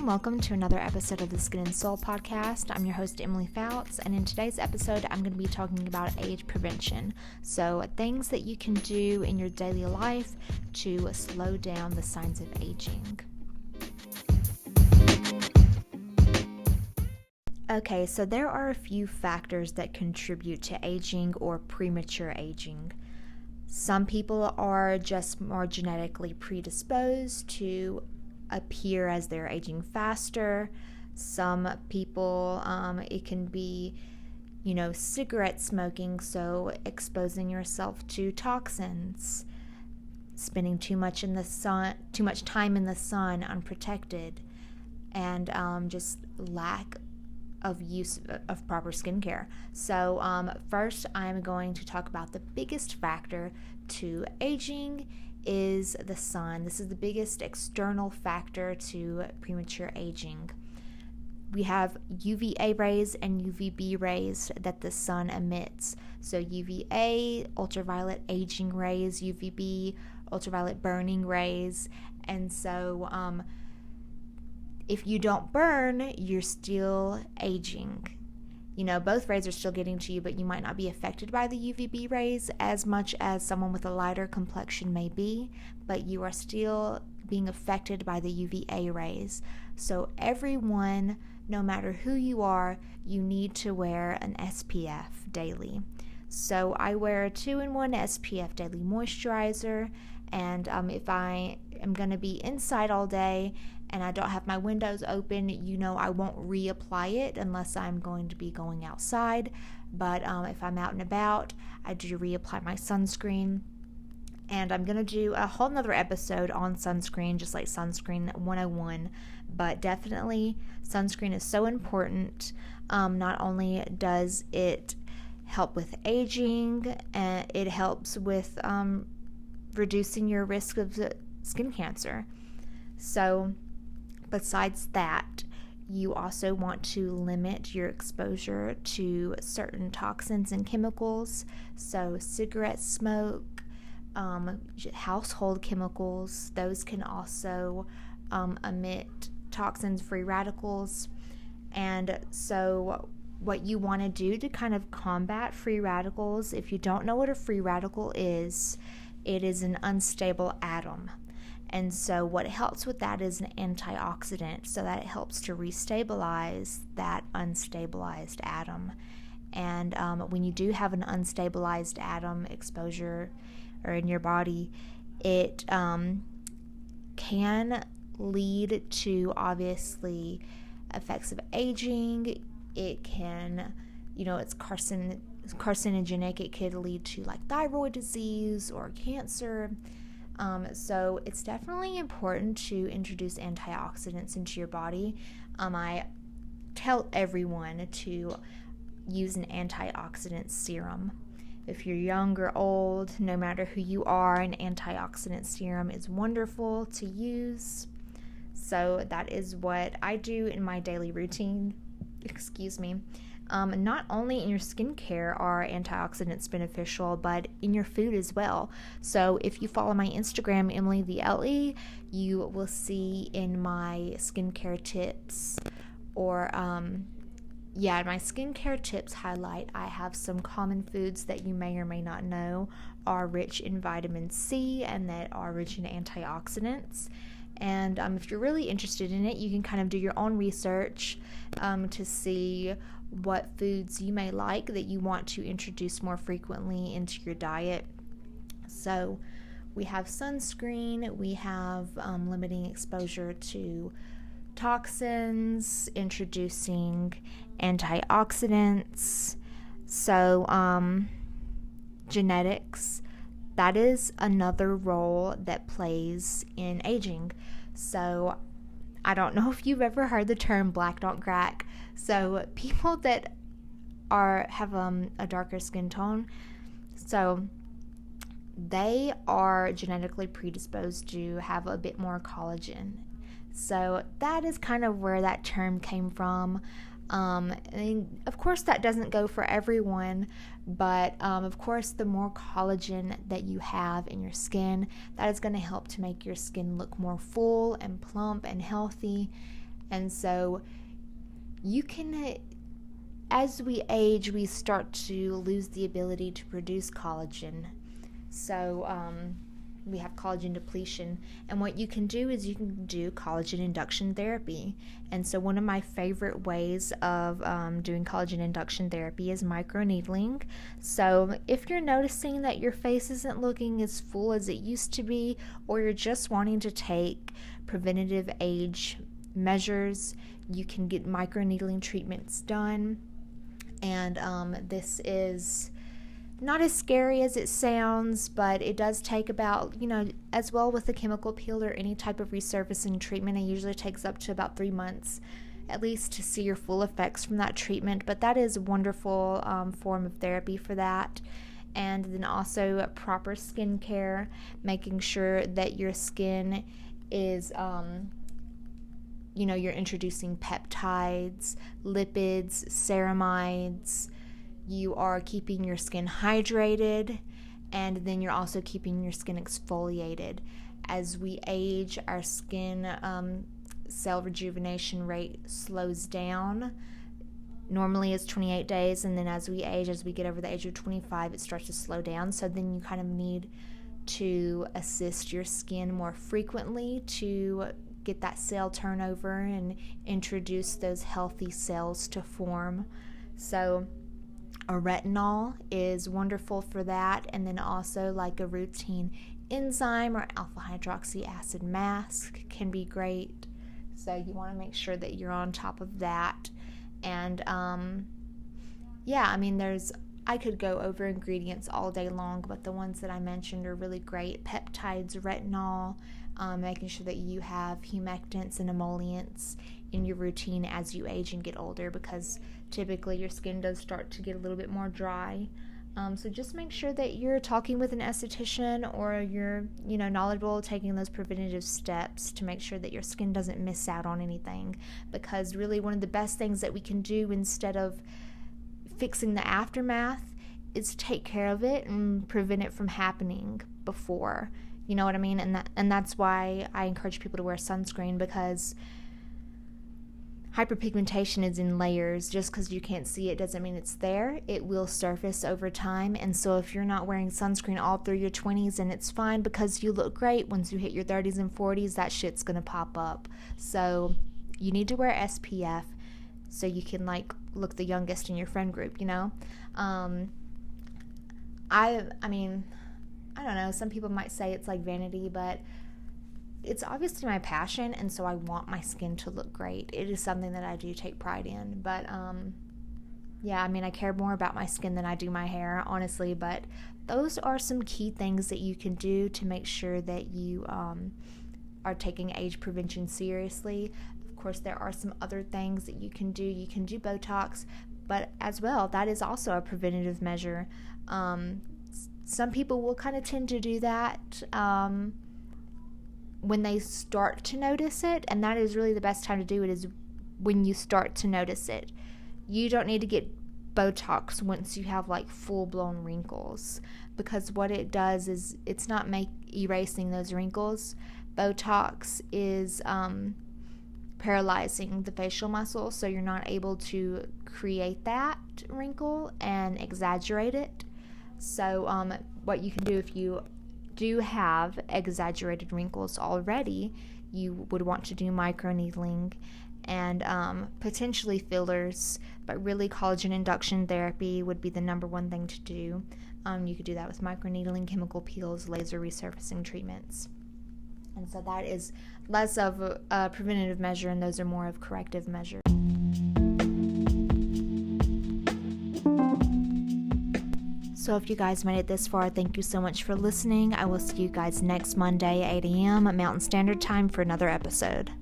and welcome to another episode of the Skin and Soul podcast. I'm your host, Emily Fouts, and in today's episode, I'm going to be talking about age prevention. So, things that you can do in your daily life to slow down the signs of aging. Okay, so there are a few factors that contribute to aging or premature aging. Some people are just more genetically predisposed to appear as they're aging faster. Some people, it can be, cigarette smoking, so exposing yourself to toxins, spending too much time in the sun unprotected, and just lack of use of proper skincare. So first, I'm going to talk about the biggest factor to aging is the sun. This is the biggest external factor to premature aging. We have UVA rays and UVB rays that the sun emits. So UVA, ultraviolet aging rays, UVB, ultraviolet burning rays. And so if you don't burn, you're still aging. Both rays are still getting to you, but you might not be affected by the UVB rays as much as someone with a lighter complexion may be, but you are still being affected by the UVA rays. So everyone, no matter who you are, you need to wear an SPF daily. So I wear a 2-in-1 SPF daily moisturizer, and if I am going to be inside all day and I don't have my windows open, I won't reapply it unless I'm going to be going outside. But if I'm out and about, I do reapply my sunscreen. And I'm going to do a whole nother episode on sunscreen, just like Sunscreen 101. But definitely, sunscreen is so important. Not only does it help with aging, it helps with reducing your risk of skin cancer. So besides that, you also want to limit your exposure to certain toxins and chemicals. So cigarette smoke, household chemicals, those can also emit toxins, free radicals. And so what you want to do to kind of combat free radicals, if you don't know what a free radical is, it is an unstable atom. And so what helps with that is an antioxidant, so that it helps to restabilize that unstabilized atom. And when you do have an unstabilized atom exposure or in your body, it can lead to, obviously, effects of aging. It can, it's carcinogenic. It could lead to like thyroid disease or cancer. So it's definitely important to introduce antioxidants into your body. I tell everyone to use an antioxidant serum. If you're young or old, no matter who you are, an antioxidant serum is wonderful to use. So that is what I do in my daily routine. Not only in your skincare are antioxidants beneficial, but in your food as well. So if you follow my Instagram, Emily the LE, you will see in my skincare tips or my skincare tips highlight, I have some common foods that you may or may not know are rich in vitamin C and that are rich in antioxidants. And if you're really interested in it, you can kind of do your own research to see what foods you may like that you want to introduce more frequently into your diet. So we have sunscreen, we have limiting exposure to toxins, introducing antioxidants. So genetics, that is another role that plays in aging. So I don't know if you've ever heard the term black don't crack. So people that have a darker skin tone, so they are genetically predisposed to have a bit more collagen. So that is kind of where that term came from. And of course that doesn't go for everyone, but of course the more collagen that you have in your skin, that is going to help to make your skin look more full and plump and healthy. And so you can, as we age, we start to lose the ability to produce collagen. So we have collagen depletion, and what you can do is you can do collagen induction therapy. And so one of my favorite ways of doing collagen induction therapy is microneedling. So if you're noticing that your face isn't looking as full as it used to be, or you're just wanting to take preventative age measures, you can get microneedling treatments done. And this is not as scary as it sounds, but it does take about, as well with the chemical peel or any type of resurfacing treatment, it usually takes up to about 3 months at least to see your full effects from that treatment. But that is a wonderful form of therapy for that. And then also proper skincare, making sure that your skin is, you're introducing peptides, lipids, ceramides. You are keeping your skin hydrated, and then you're also keeping your skin exfoliated. As we age, our skin cell rejuvenation rate slows down. Normally it's 28 days, and then as we age, as we get over the age of 25, it starts to slow down. So then you kind of need to assist your skin more frequently to get that cell turnover and introduce those healthy cells to form. So a retinol is wonderful for that, and then also like a routine enzyme or alpha hydroxy acid mask can be great. So you want to make sure that you're on top of that. And I could go over ingredients all day long, but the ones that I mentioned are really great. Peptides, retinol, making sure that you have humectants and emollients in your routine as you age and get older, because typically your skin does start to get a little bit more dry. So just make sure that you're talking with an esthetician, or you're knowledgeable, taking those preventative steps to make sure that your skin doesn't miss out on anything. Because really one of the best things that we can do instead of fixing the aftermath is take care of it and prevent it from happening before. You know what I mean? And that's why I encourage people to wear sunscreen, because hyperpigmentation is in layers. Just because you can't see it doesn't mean it's there. It will surface over time. And so if you're not wearing sunscreen all through your 20s, and it's fine because you look great, once you hit your 30s and 40s, that shit's going to pop up. So you need to wear SPF so you can look the youngest in your friend group, I don't know, some people might say it's like vanity, but it's obviously my passion, and so I want my skin to look great. It is something that I do take pride in, but I care more about my skin than I do my hair, honestly. But those are some key things that you can do to make sure that you are taking age prevention seriously. Of course, there are some other things that you can do. You can do Botox, but as well, that is also a preventative measure. Some people will kind of tend to do that when they start to notice it, and that is really the best time to do it, is when you start to notice it. You don't need to get Botox once you have full-blown wrinkles, because what it does is it's not erasing those wrinkles. Botox is paralyzing the facial muscle, so you're not able to create that wrinkle and exaggerate it. So what you can do, if you do have exaggerated wrinkles already, you would want to do microneedling and potentially fillers, but really collagen induction therapy would be the number one thing to do. You could do that with microneedling, chemical peels, laser resurfacing treatments. And so that is less of a preventative measure, and those are more of corrective measures. So if you guys made it this far, thank you so much for listening. I will see you guys next Monday, 8 a.m. Mountain Standard Time for another episode.